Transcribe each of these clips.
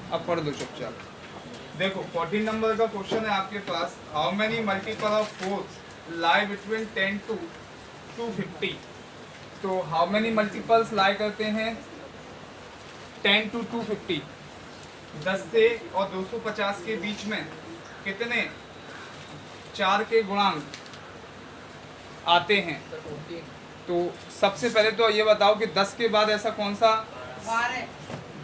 अब पढ़ दो चुपचाप। देखो 14 नंबर का क्वेश्चन है आपके पास, how many multiple of 4 lie between 10 to 250। तो हाउ मेनी मल्टीपल्स लाई करते हैं 10 to 250, 10 से और 250 के बीच में कितने 4 के गुणांक आते हैं। तो सबसे पहले तो ये बताओ कि 10 के बाद ऐसा कौन सा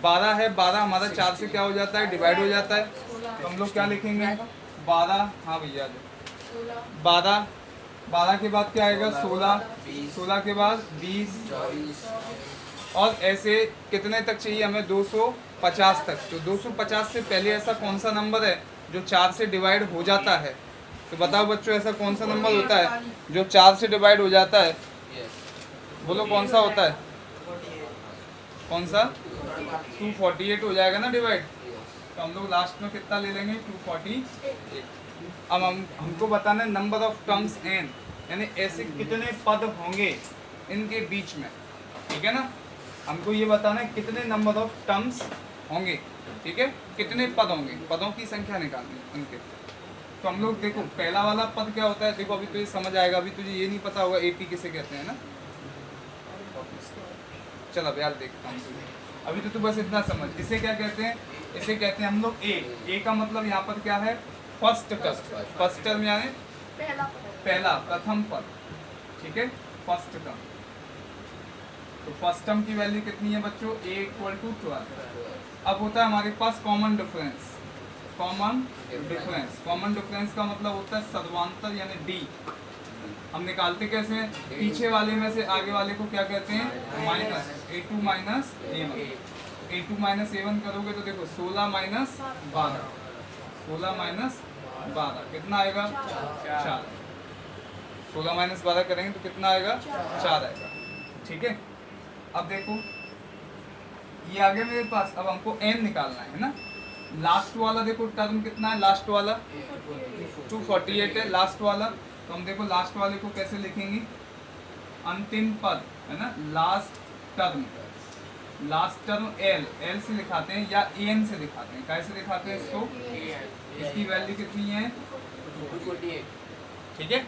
12 है। 12 हमारा 4 से क्या हो जाता है, डिवाइड हो जाता है। तो हम लोग क्या लिखेंगे 12, हाँ भैया 12, 12 के बाद क्या आएगा 16, 16 के बाद 20, और ऐसे कितने तक चाहिए हमें 250 तक। तो 250 से पहले ऐसा कौन सा नंबर है जो 4 से डिवाइड हो जाता है। तो बताओ बच्चों ऐसा कौन सा नंबर होता है जो 4 से डिवाइड हो जाता है, बोलो कौन सा होता है, कौन सा 248 हो जाएगा ना डिवाइड। तो हम लोग लास्ट में कितना ले लेंगे 248। अब हमको बताना है नंबर ऑफ टर्म्स एन, यानी ऐसे कितने पद होंगे इनके बीच में, ठीक है ना। हमको ये बताना है कितने नंबर ऑफ टर्म्स होंगे, ठीक है, कितने पद होंगे, पदों की संख्या निकालनी है उनके। तो हम लोग देखो पहला वाला पद क्या होता है, देखो अभी तुझे समझ आएगा, अभी तुझे ये नहीं पता होगा एपी किसे कहते हैं ना। चल अब यार देखता हूँ तुझे, अभी तो तू बस इतना समझ, इसे क्या कहते हैं, इसे कहते हैं हम लोग ए का मतलब यहाँ पर क्या है फर्स्ट टर्म, फर्स्ट टर्म यानी पहला प्रथम पद, ठीक है, फर्स्ट टर्म। तो फर्स्ट टर्म की वैल्यू कितनी है बच्चों a = 12। अब होता है हमारे पास common difference, common difference, common difference का मतलब होता है सदवांतर यानी d। हम निकालते कैसे हैं, पीछे वाले में से आगे वाले को क्या कहते हैं minus, a2 minus a1। a2 minus a1 करोगे तो देखो 16 माइनस 12, 16 माइनस 12 कितना आएगा 4। 16 माइनस 12 करेंगे तो कितना आएगा 4 आएगा, ठीक है। अब देखो ये आगे मेरे पास, अब हमको n निकालना है ना। लास्ट वाला देखो टर्म कितना है, लास्ट वाला 248 है लास्ट वाला। तो हम देखो लास्ट वाले को कैसे लिखेंगे, अंतिम पद है ना, last term, last term l से दिखाते हैं या en से दिखाते हैं, कैसे दिखाते हैं इसको, इसकी वैल्यू कितनी है 248, ठीक है।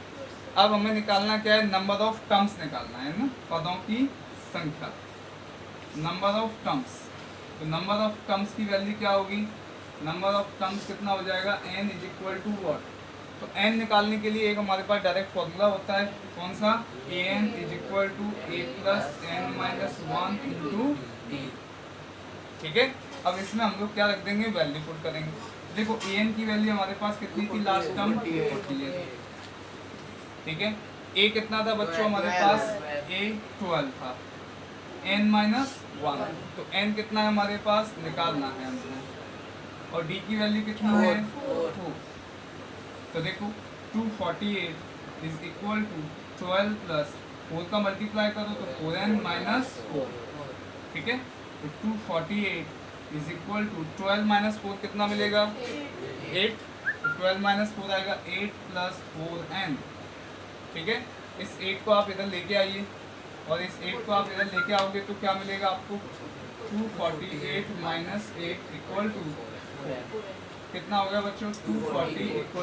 अब हमें निकालना क्या है, नंबर ऑफ टर्म्स निकालना है ना, पदों की संख्या, नंबर ऑफ टर्म्स। तो नंबर ऑफ टर्म्स की वैल्यू क्या होगी, नंबर ऑफ टर्म्स कितना हो जाएगा n = what। तो n निकालने के लिए एक हमारे पास डायरेक्ट फॉर्मूला होता है, कौन सा, an = a + n - 1 × d, ठीक है। अब इसमें हम लोग क्या रख देंगे, वैल्यू पुट करेंगे। देखो an की वैल्यू हमारे पास कितनी थी लास्ट टर्म 248, ठीक है। a कितना था बच्चों हमारे पास, a 12 था, n - 1, तो n कितना है हमारे पास निकालना है हमको, और d की वैल्यू कितनी है 2। तो देखो 248 = 12 + 4 का मल्टीप्लाई करो तो 4n - 4, ठीक है। तो 248 = 12 - 4 कितना मिलेगा 8, तो 12 - 4 आएगा 8 + 4n, ठीक है। इस 8 को आप इधर लेके आइए, और इस 8 को आप इधर लेके आओगे तो क्या मिलेगा आपको, 248 - 8 = कितना हो गया बच्चों, 240 =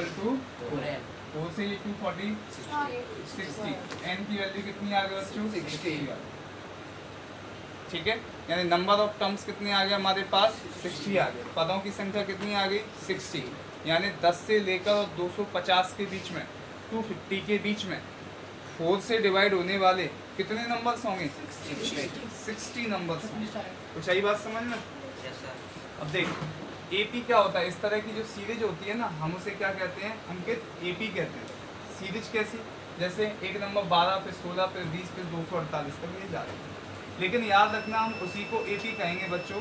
4 से ये 240 60, n की वैल्यू कितनी आ गई बच्चों 60, ठीक है। यानी नंबर ऑफ टर्म्स कितने आ गए हमारे पास 60 आ गए, पदों की संख्या कितनी आ गई 60। यानी 10 से लेकर 250 के बीच में, 250 के बीच में 4 से डिवाइड होने वाले कितने नंबर्स होंगे 60 नंबर्स होंगे। कुछ सही बात समझ में। अब देख एपी क्या होता है, इस तरह की जो सीरीज होती है ना, हम उसे क्या कहते हैं अंकित, एपी कहते हैं। सीरीज कैसी, जैसे एक नंबर 12 फिर 16 फिर 20 फिर 248 तक ये जा रहे हैं, लेकिन याद रखना हम उसी को एपी कहेंगे बच्चों।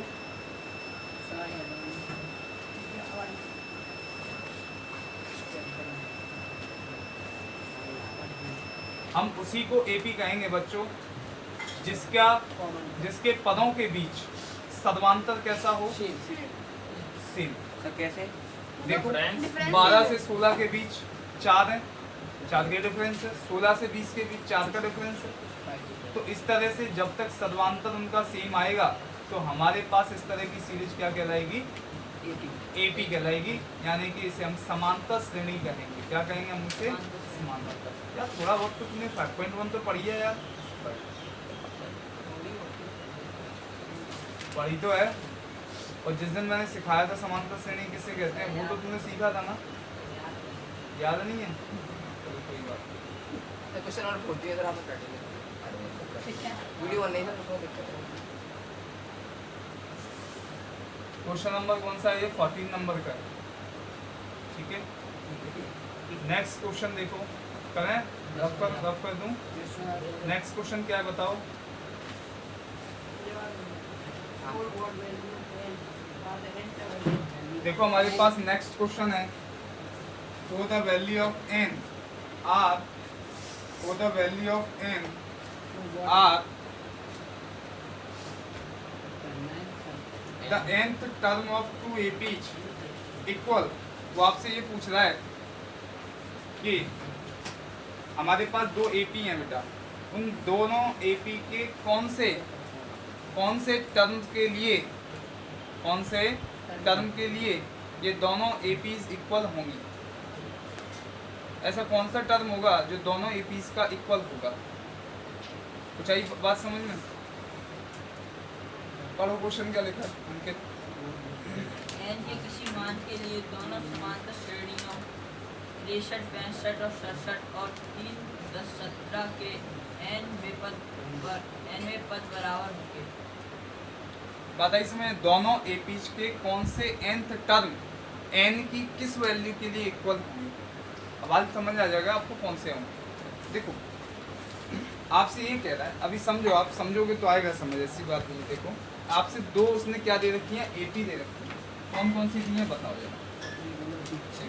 हम उसी को एपी कहेंगे बच्चों जिसके पदों के बीच सदवांतर कैसा हो, सेम। कैसे देखो 12 से 16 के बीच 4 है, 4 का डिफरेंस है, 16 से 20 के बीच 4 का डिफरेंस है। तो इस तरह से जब तक सदवांतर उनका सेम आएगा तो हमारे पास इस तरह की सीरीज क्या कहलाएगी, एपी कहलाएगी, यानी कि इसे हम समांतर श्रेणी कहेंगे। क्या कहेंगे हम इसे, समांतर। यार थोड़ा बहुत तो तुमने 5.1 तो पढ़ी है यार, पढ़ी तो है। और जिस दिन मैंने सिखाया था समांतर श्रेणी किसे कहते हैं, वो तो तुमने सीखा था ना, याद नहीं है? चलो कोई बात नहीं। क्वेश्चन और पूछ दिया, आप वीडियो नहीं था तो दिक्कत है। क्वेश्चन नंबर कौन सा है, ये 14 नंबर का है, ठीक है। नेक्स्ट क्वेश्चन देखो, करें, रफ कर दूं। नेक्स्ट क्वेश्चन क्या है बताओ। देखो हमारे पास नेक्स्ट क्वेश्चन है, for the value of n are, for the value of n are the nth term of 2 APs equal. वो आपसे ये पूछ रहा है कि हमारे पास 2 AP हैं बेटा, उन दोनों AP के कौन से टर्म के लिए ये दोनों APs इक्वल होंगी। ऐसा कौन सा टर्म होगा जो दोनों APs का इक्वल होगा। कुछ आई बात समझ में? पढ़ो क्वेश्चन क्या लिखा है उनके। n के किसी मान के लिए दोनों समांतर श्रेणियों 63, 65 और 67 और 3, 10, 17 के nवें पद बराबर होंगे। बात है इसमें दोनों APs के कौन से nth टर्म n की किस वैल्यू के लिए इक्वल होंगे। अब आज समझ आ जाएगा आपको कौन से होंगे। देखो आपसे ये कह रहा है, अभी समझो, आप समझोगे तो आएगा समझ, ऐसी बात नहीं। देखो आपसे 2 उसने क्या दे रखी है, AP दे रखी है। कौन कौन सी दी है बताओ जरा,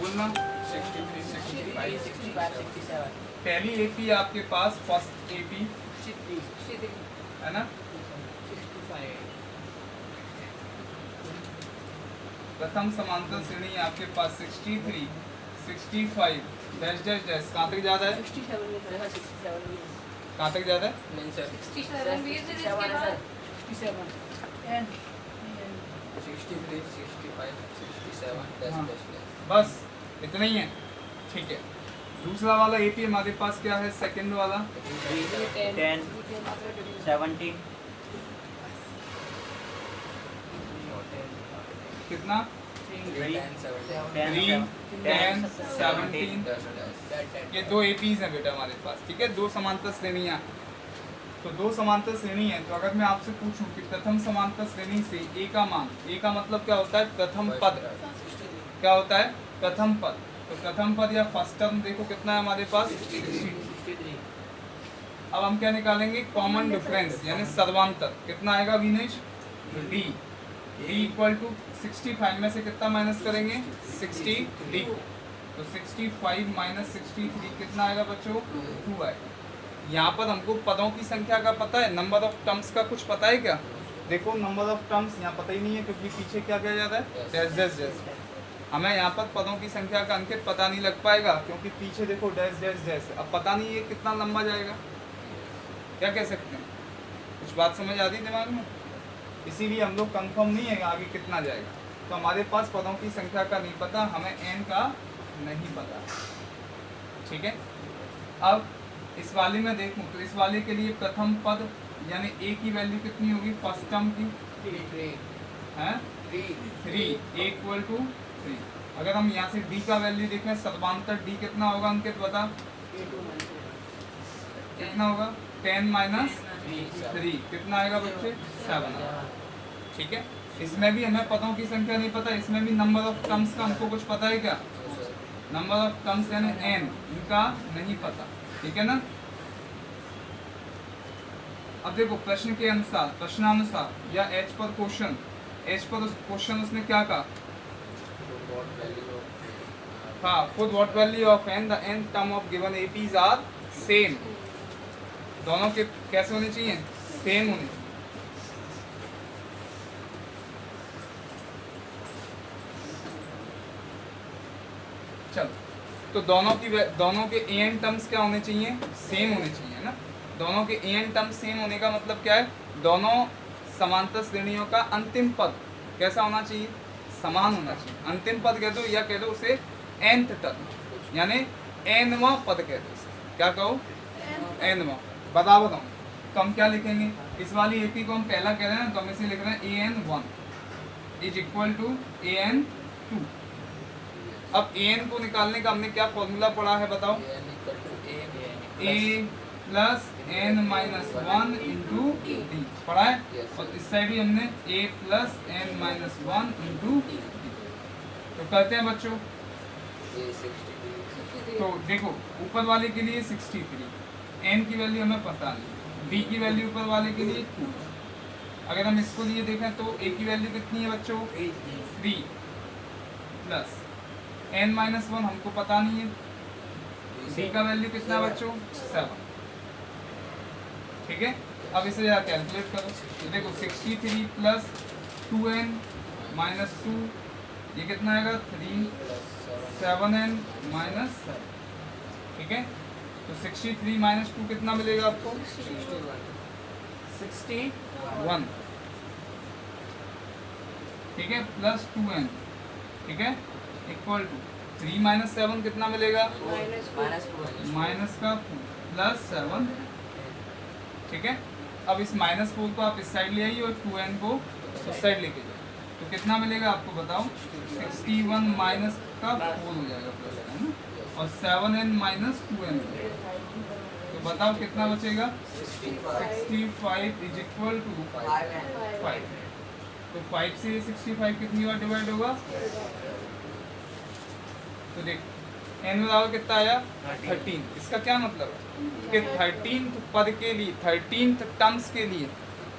बोलना। 63, 65, 65, 67। पहली AP आपके पास फर्स्ट AP 63 है ना, 65। प्रथम समांतर श्रेणी आपके पास 63, 65 डैश डैश डैश। कहाँ तक ज्यादा है, 67 में था, 67 में कहाँ तक ज्यादा है, नहीं सर, 67 भी है फिर इसके बाद 67 एंड 63, 65, 67 डैश हाँ। Dash dash. बस इतना ही है, ठीक है। दूसरा वाला AP हमारे पास क्या है, सेकंड वाला 10, 70, कितना, 3, 3, 10, 17। ये 2 APs हैं बेटा हमारे पास, ठीक है। 2 समांतर श्रेणियाँ, तो 2 समांतर श्रेणी है। तो अगर मैं आपसे पूछूं कि प्रथम समांतर श्रेणी से A का मान, A का मतलब क्या होता है, प्रथम पद। क्या होता है, प्रथम पद। तो प्रथम पद या फर्स्ट टर्म देखो कितना है हमारे पास, 63। अब हम क्या निकालेंगे, कॉमन डिफरेंस यानी सर्वांतर। कितना आएगा विनेश, D इक्वल टू 65 में से कितना माइनस करेंगे, 63। तो 65 माइनस 63 कितना आएगा बच्चों, 2 आएगा। यहाँ पर हमको पदों की संख्या का पता है, नंबर ऑफ टर्म्स का कुछ पता है क्या। देखो नंबर ऑफ टर्म्स यहाँ पता ही नहीं है, क्योंकि पीछे क्या किया जाता है, डैश डैश डैश। हमें यहाँ पर पदों की संख्या का अंकित पता नहीं लग पाएगा, क्योंकि पीछे देखो डैश डैश डैश। अब पता नहीं है कितना लंबा जाएगा, क्या कह सकते हैं, कुछ बात समझ आ रही दिमाग में। इसीलिए हम लोग कंफर्म नहीं है आगे कितना जाएगा। तो हमारे पास पदों की संख्या का नहीं पता, हमें n का नहीं पता, ठीक है। अब इस वाले में देखूं तो इस वाले के लिए प्रथम पद यानी A की वैल्यू कितनी होगी, फर्स्ट टर्म की, 3 इक्वल टू 3। अगर हम यहाँ से D का वैल्यू देखें, सर्वांतर D कितना होगा अंकित बता, कितना होगा, 10 माइनस 3 कितना आएगा बच्चे, 7। ठीक है, इसमें भी हमें पदों की संख्या नहीं पता, इसमें भी नंबर ऑफ टर्म्स का हमको कुछ पता है क्या, नंबर ऑफ टर्म्स यानी n, इनका नहीं पता, ठीक है ना। अब देखो प्रश्न के अनुसार, प्रश्नानुसार या H पर क्वेश्चन, H पर क्वेश्चन उसने क्या कहा, हाँ, for what value of n the n term of given APs are same. दोनों के कैसे होने चाहिए, सेम होने चाहिए। चलो, तो दोनों के an टर्म्स क्या होने चाहिए, सेम होने चाहिए ना। दोनों के an टर्म्स सेम होने का मतलब क्या है, दोनों समांतर श्रेणियों का अंतिम पद कैसा होना चाहिए? समान होना चाहिए। अंतिम पद कह दो या कह दो उसे nth टर्म, यानी nवां पद कह दो उसे। क्या कहो? nवां। बताओ तो हम क्या लिखेंगे? इस वाली AP को हम पहला कह रहे हैं तो हम इसे लिख रहे हैं an1 is equal to an2। अब an को निकालने का हमने क्या फॉर्मूला पढ़ा है बताओ? a plus n minus 1 into D पढ़ा है। और इस साइड भी हमने a plus n minus 1 into D. तो करते हैं बच्चों। तो देखो ऊपर वाले के लिए 63, n की वैल्यू हमें पता नहीं, b की वैल्यू ऊपर वाले के लिए 2। अगर हम इसको लिए देखें तो a की वैल्यू कितनी है बच्चों? 3 प्लस n माइनस 1 हमको पता नहीं है, b का वैल्यू कितना है बच्चों? 7। ठीक है, अब इसे जरा कैलकुलेट करो। तो देखो 63 प्लस 2n माइनस 2 ये कितना आएगा? 3 7n माइनस 7। ठीक है, तो 63 माइनस 2 कितना मिलेगा आपको? 61। ठीक है, प्लस 2n। ठीक है, इक्वल टू 3 माइनस 7 कितना मिलेगा? माइनस का 4 प्लस 7। ठीक है, अब इस माइनस 4 को आप इस साइड ले आइए और 2n को उस साइड लेके जाइए, तो कितना मिलेगा आपको बताओ? 61 माइनस का 4 हो जाएगा प्लस, है ना, और 7n माइनस 2n। तो बताओ कितना बचेगा? 65 इज इक्वल टू 5। तो 5 से 65 कितनी बार डिवाइड होगा? तो देख n बराबर कितना आया? 13। इसका क्या मतलब है कि 13th पद के लिए, 13th टर्म्स के लिए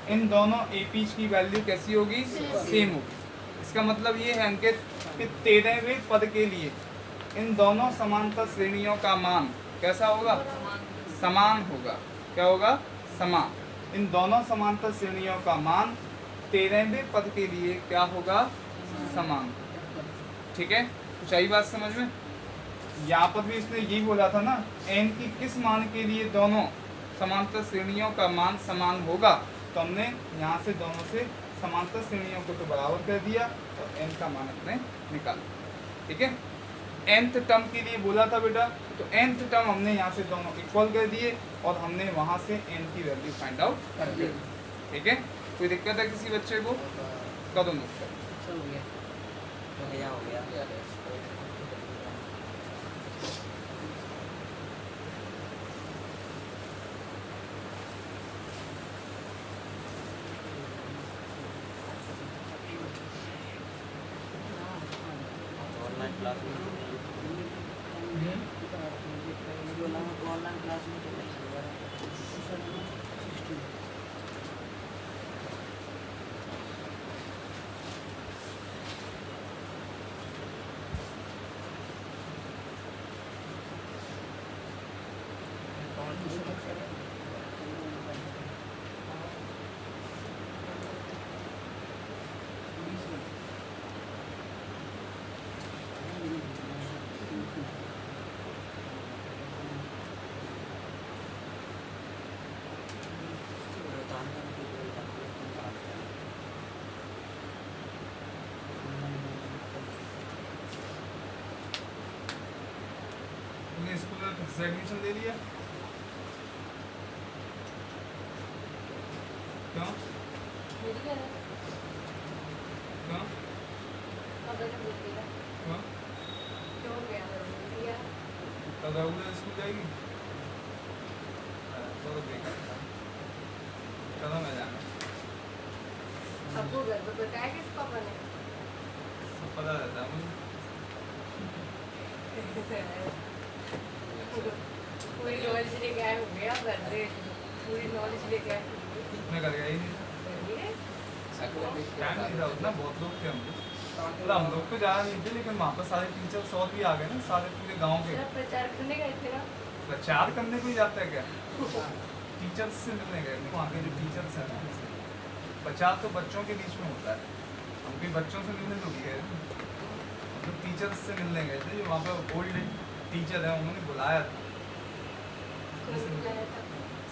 इन दोनों APs की वैल्यू कैसी होगी? सेम होगी। इसका मतलब ये है अंकित कि 13वें पद के लिए इन दोनों समांतर श्रेणियों का मान कैसा होगा? समान होगा। क्या होगा? समान। इन दोनों समांतर श्रेणियों का मान 13वें पद के लिए क्या होगा? समान। ठीक है, कुछ आई बात समझ में? यहाँ पर भी इसने यही बोला था ना, n की किस मान के लिए दोनों समांतर श्रेणियों का मान समान होगा, तो हमने यहाँ से दोनों से समांतर श्रेणियों को तो बराबर कर दिया और n का मान अपने निकाला। ठीक है, nth टर्म के लिए बोला था बेटा, तो nth टर्म हमने यहाँ से दोनों इक्वल कर दिए और हमने वहाँ से n की वैल्यू फाइंड आउट कर दी। ठीक है, कोई दिक्कत है किसी बच्चे को? करो नोट कर। हो गया। ऑनलाइन क्लास में स्कूल में फिर से एडमिशन ले लिया? क्यों? क्यों? कब रेगुलर स्कूल जाएगी? तो बेकार था। चलो मैं जाना। आपको घर पे बताया किस पापा ने? सब पता रहता है मुझे। पूरी नॉलेज लेके आए होंगे आप घर से, पूरी नॉलेज लेके आए मैं कर गया ही नहीं। टाइम नहीं था उतना, बहुत लोग थे हम लोग। मतलब हम लोग तो जा नहीं थे, लेकिन वहाँ पर सारे टीचर्स और भी आ गए ना, सारे पूरे गांव के। प्रचार करने गए थे ना? प्रचार करने को ही जाता है क्या? टीचर्स से मिलने गए थे, वहाँ के जो टीचर्स हैं ना। प्रचार तो बच्चों के बीच में होता है, हम भी बच्चों से मिलने तो गए थे, तो टीचर्स से मिलने गए थे जो वहाँ पर ओल्ड टीचर है, उन्होंने बुलाया था।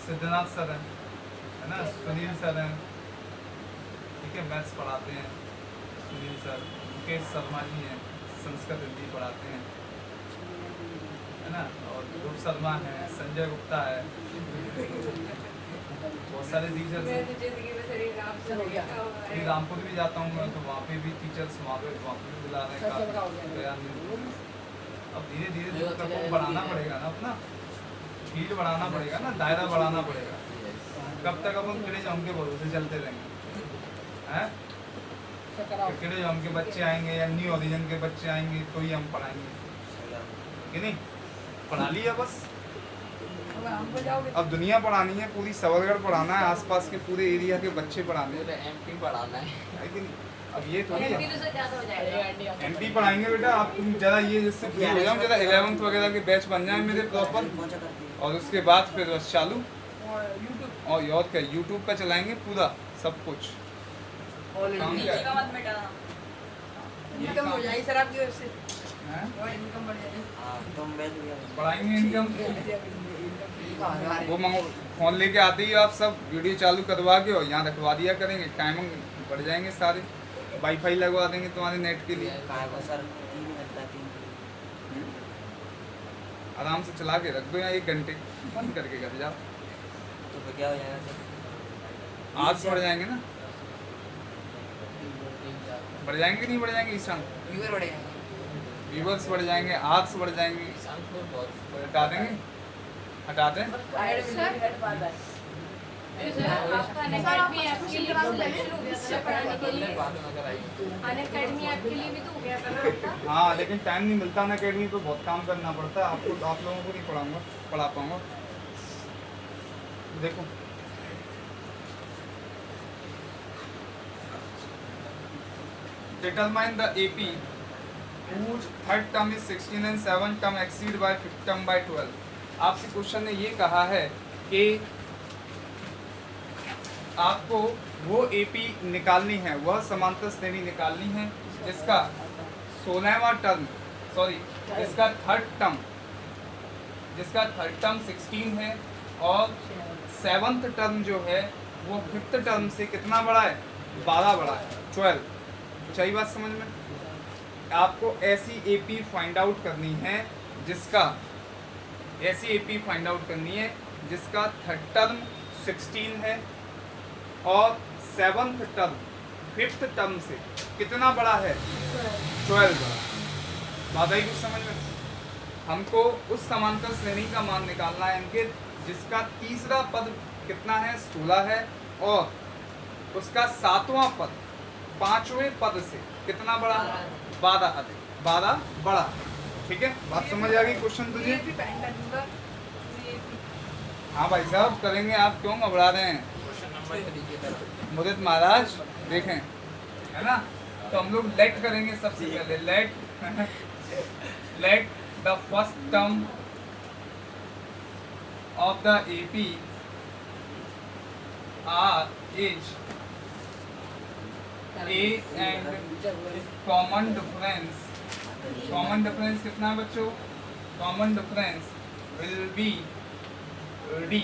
सिद्धनाथ सर है ना, सुनील सर हैं, ठीक है, मैथ्स पढ़ाते हैं सुनील सर, मुकेश शर्मा जी हैं, संस्कृत हिंदी पढ़ाते हैं, है ना, और ध्रुव शर्मा है, संजय गुप्ता है, बहुत सारे टीचर्स मैं हैं। तो जिंदगी में सिर्फ राम से देखा हुआ फिर है। रामपुर भी जाता हूँ मैं, तो वहाँ पे भी टीचर्स वहाँ पे भी बुला रहे हैं काफी बयान में। अब धीरे धीरे दूसरा को बढ़ाना पड़ेगा ना, अपना फील्ड बढ़ाना पड़ेगा ना, दायरा बढ़ाना पड़ेगा। कब तक अपन किड़े जाम के भरोसे चलते रहेंगे, हैं? किड़े जाम के बच्चे आएंगे या न्यू ओरिजिन के बच्चे आएंगे तो ही हम पढ़ाएंगे, कि नहीं? पढ़ा लिया बस, अब हमको जाओगे अब दुनिया पढ़ानी है, पूरी सवरगढ़ पढ़ाना है, आसपास के पूरे एरिया के बच्चे पढ़ाने हैं, एमपी पढ़ाना है। कि नहीं? अब ये थोड़ी है एमपी तो से ज्यादा हो जाएगा। एमपी पढ़ाएंगे बेटा। आप तुम जरा ये जिससे फ्री हो जाओ, जरा 11th वगैरह के बैच बन जाए मेरे प्रॉपर, और उसके बाद फिर बस चालू। और और क्या, यूट्यूब पे चलाएंगे पूरा सब कुछ। काम क्या नीचे है? का मत मिटाना। ये इनकम हो काम जाएगी सर आपकी वजह से, हैं? और इनकम बढ़ जाएगी। पढ़ाएंगे इनकम, वो मंगो फोन लेके आते ही आप सब वीडियो चालू करवा के और यहाँ रखवा दिया करेंगे, टाइमिंग बढ़ जाएंगे सारे, वाईफाई लगवा देंगे तुम्हारे नेट के लिए, आराम से चला के रख दो या 1 घंटे बंद करके घर जाओ। आर्ट्स बढ़ जाएंगे ना, बढ़ जाएंगे कि नहीं बढ़ जाएंगे ईशान? व्यूअर बढ़ेगा। व्यूवर्स बढ़ जाएंगे, आर्ट्स बढ़ जाएंगे, हटा देंगे, हटा दें। सर आपका अनअकैडमी आपके लिए शुरू हो गया था पढ़ाने के लिए, अनअकैडमी आपके लिए भी तो हो गया था ना आपका? हाँ, लेकिन टाइम नहीं मिलता ना, अकेडमी पे बहुत काम करना पड़ता है, आपको आप लोगों को नहीं पढ़ा पाऊंगा। देखो determine the AP whose third term is 16 and 7th term exceed by 5th term by 12। आपसे क्वेश्चन ने ये कहा है कि आपको वो AP निकालनी है, वह समांतर श्रेणी निकालनी है जिसका 16वां टर्म, जिसका थर्ड टर्म 16 है और 7th टर्म जो है वो 5th टर्म से कितना बड़ा है? 12 बड़ा है, 12। सही बात समझ में? आपको ऐसी AP फाइंड आउट करनी है जिसका थर्ड टर्म 16 है और 7th टर्म 5th टर्म से कितना बड़ा है? 12 बड़ा। बात आई कुछ समझ में? हमको उस समांतर श्रेणी का मान निकालना है इनके जिसका तीसरा पद कितना है? 16 है और उसका 7वां पद 5वें पद से कितना बड़ा? 12 अधिक, 12 बड़ा। ठीक है, बात समझ आ गई क्वेश्चन तुझे? हाँ भाई साहब करेंगे, आप क्यों घबरा रहे हैं? मुदित महाराज देखें, है ना, तो हम लोग लेट करेंगे सबसे पहले। Let the first term of the AP is A and common difference कितना है बच्चों? Common difference will be D।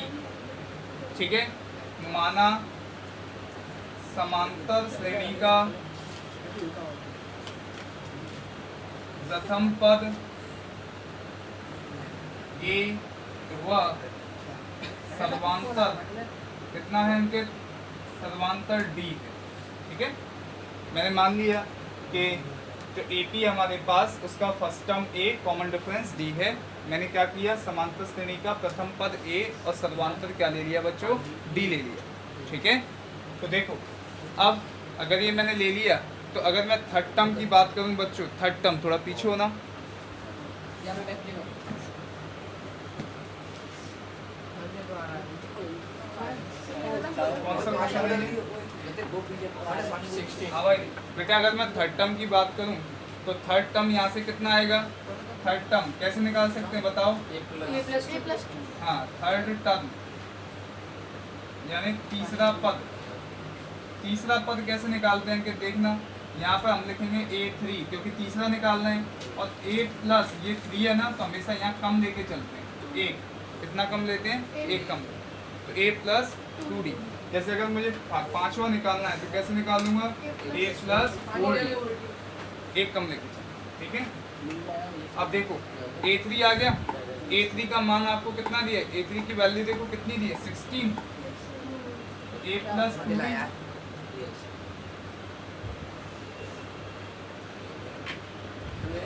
ठीक है, माना समांतर श्रेणी का प्रथम पद A व सर्वांतर कितना है इनके? सर्वांतर D है। ठीक है, मैंने मान लिया कि जो AP हमारे पास उसका first term A, common difference D है। मैंने क्या किया? समांतर श्रेणी का प्रथम पद A और सर्वांतर क्या ले लिया बच्चों? D ले लिया। ठीक है, तो देखो अब अगर ये मैंने ले लिया तो अगर मैं थर्ड टर्म की बात करूं बच्चों, थर्ड टर्म थोड़ा पीछे होना, कौन सा क्वेश्चन है? हाँ भाई बेटा, अगर मैं थर्ड टर्म की बात करूं तो थर्ड टर्म यहाँ से कितना आएगा? थर्ड टर्म कैसे निकाल सकते हैं बताओ? हाँ, थर्ड टर्म यानी तीसरा पद कैसे निकालते हैं कि देखना, यहाँ पर हम लिखेंगे A3 क्योंकि तीसरा निकालना है, और A प्लस ये 3 है ना, तो हमेशा यहाँ कम लेके चलते हैं। तो 1 कितना कम लेते हैं? 1 कम, तो A प्लस 2D। जैसे अगर मुझे पांचवा निकालना है तो कैसे निकालूंगा, ए प्लस 4d, एक कम लेके चलो, ठीक है। अब देखो A3 आ गया, A3 का मान आपको कितना दिया है, A3 की वैल्यू देखो कितनी दी है 16, A प्लस 2d,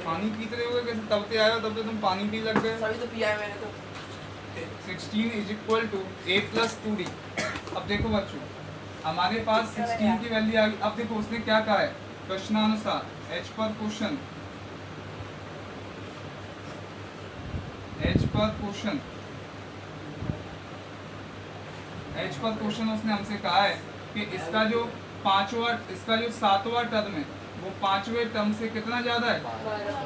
पानी पीते रहोगे कैसे, तब से आया तब से तुम पानी पी लग गए। सभी तो पिया है मैंने तो। 16 is equal to A plus 2d। अब देखो बच्चों हमारे पास 16 की वैल्यू आ गई। अब देखो उसने क्या कहा है, प्रश्नानुसार H पर क्वेश्चन, H पर क्वेश्चन, H पर क्वेश्चन उसने हमसे कहा है कि इसका जो पांचवा, इसका जो सातवां टर्म है वो पांचवें टर्म से कितना ज्यादा है,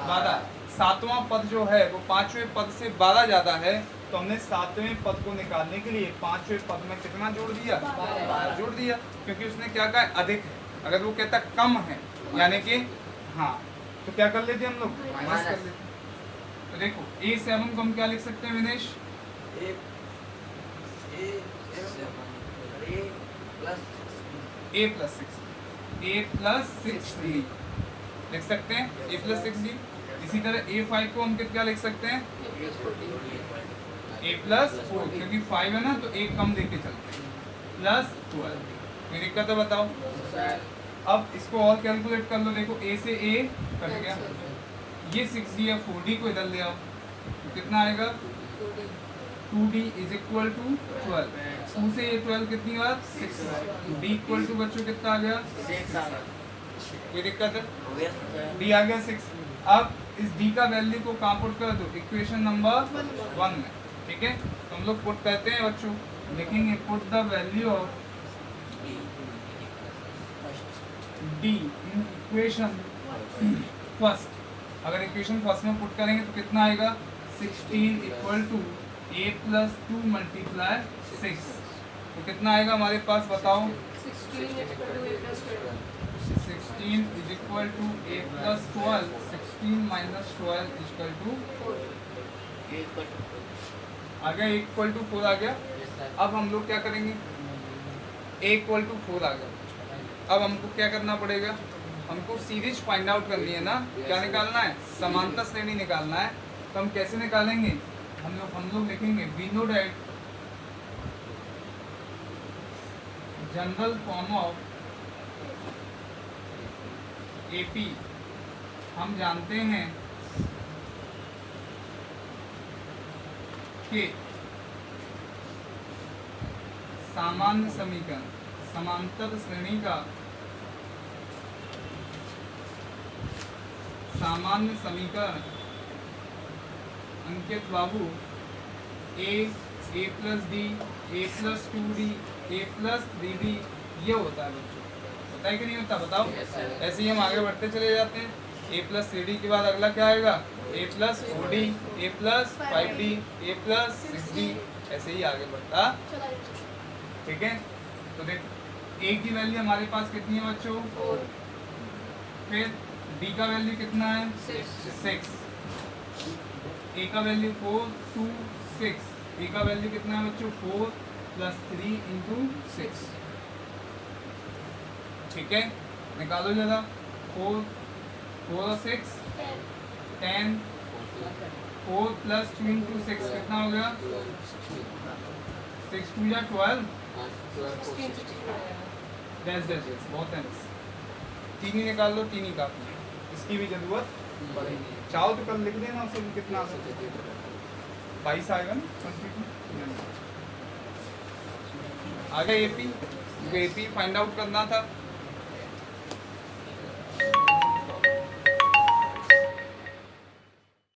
12। सातवां पद जो है वो पांचवें पद से 12 ज्यादा है, तो हमने सातवें पद को निकालने के लिए पांचवें पद में कितना जोड़ दिया, 12 जोड़ दिया, क्योंकि उसने क्या कहा है, अधिक है। अगर वो कहता कम है यानी कि हाँ, तो क्या कर लेते हम लोग, माइनस कर लेते। तो देखो A7 को हम क्या लिख सकते हैं विनेश, A प्लस 6d लिख सकते हैं, A प्लस 6d। इसी तरह A5 को हम क्या लिख सकते हैं, A प्लस 4, क्योंकि 5 है ना तो एक कम लेके चलते हैं, प्लस 12। कोई दिक्कत है बताओ। अब इसको और कैलकुलेट कर लो, देखो A से A कट गया, ये 6d है, 4d को इधर ले आओ तो कितना आएगा, 2d इज इक्वल टू 12, 2 से ये 12 कितनी बार 6, d इक्वल टू बच्चों कितना आ गया 6। कोई दिक्कत है, d आ गया 6। अब इस d का वैल्यू को कहाँ पुट कर दो, इक्वेशन नंबर 1 में, ठीक है। तो हम लोग पुट करते हैं बच्चों, लिखेंगे put the value of d in equation first. अगर इक्वेशन फर्स्ट में पुट करेंगे तो कितना आएगा, 16 equal to A plus 2 multiply 6, तो कितना आएगा हमारे पास बताओ, 16 is equal to A plus 12, 16 minus 12 is equal to आ गया, इक्वल टू 4 आ गया। अब हम लोग क्या करेंगे, A इक्वल टू 4 आ गया। अब हमको क्या करना पड़ेगा, हमको सीरीज फाइंड आउट करनी है ना, क्या निकालना है, समांतर श्रेणी निकालना है। तो हम कैसे निकालेंगे, हम लोग लिखेंगे we know that general form of AP, हम जानते हैं कि सामान्य समीकरण, समांतर श्रेणी का सामान्य समीकरण अंकित बाबू A plus D, A plus 2d, A plus 3d ये होता है बच्चों, होता है कि नहीं होता बताओ। ऐसे ही हम आगे बढ़ते चले जाते हैं, A प्लस 3d के बाद अगला क्या आएगा, A plus 4d, A plus 5d, A plus 6d, ऐसे ही आगे बढ़ता, ठीक है। तो देख A की वैल्यू हमारे पास कितनी है बच्चों, 4, फिर D का वैल्यू कितना है 6, A का वैल्यू 4, 2, 6, B का वैल्यू कितना है बच्चों 4 प्लस 3 इंटू 6, ठीक है। निकालो जरा, 4 और 6 10, 4 प्लस 2 इंटू 6 कितना हो गया 6 2 या 12, डैश डैश डैश, बहुत है, 3 ही निकाल लो, 3 ही काफी है, इसकी भी जरूरत पड़ेगी। चाहो तो कल लिख देना उसे, कितना आ सकते 22 आएगा ना, आ गया AP, फाइंड आउट करना था।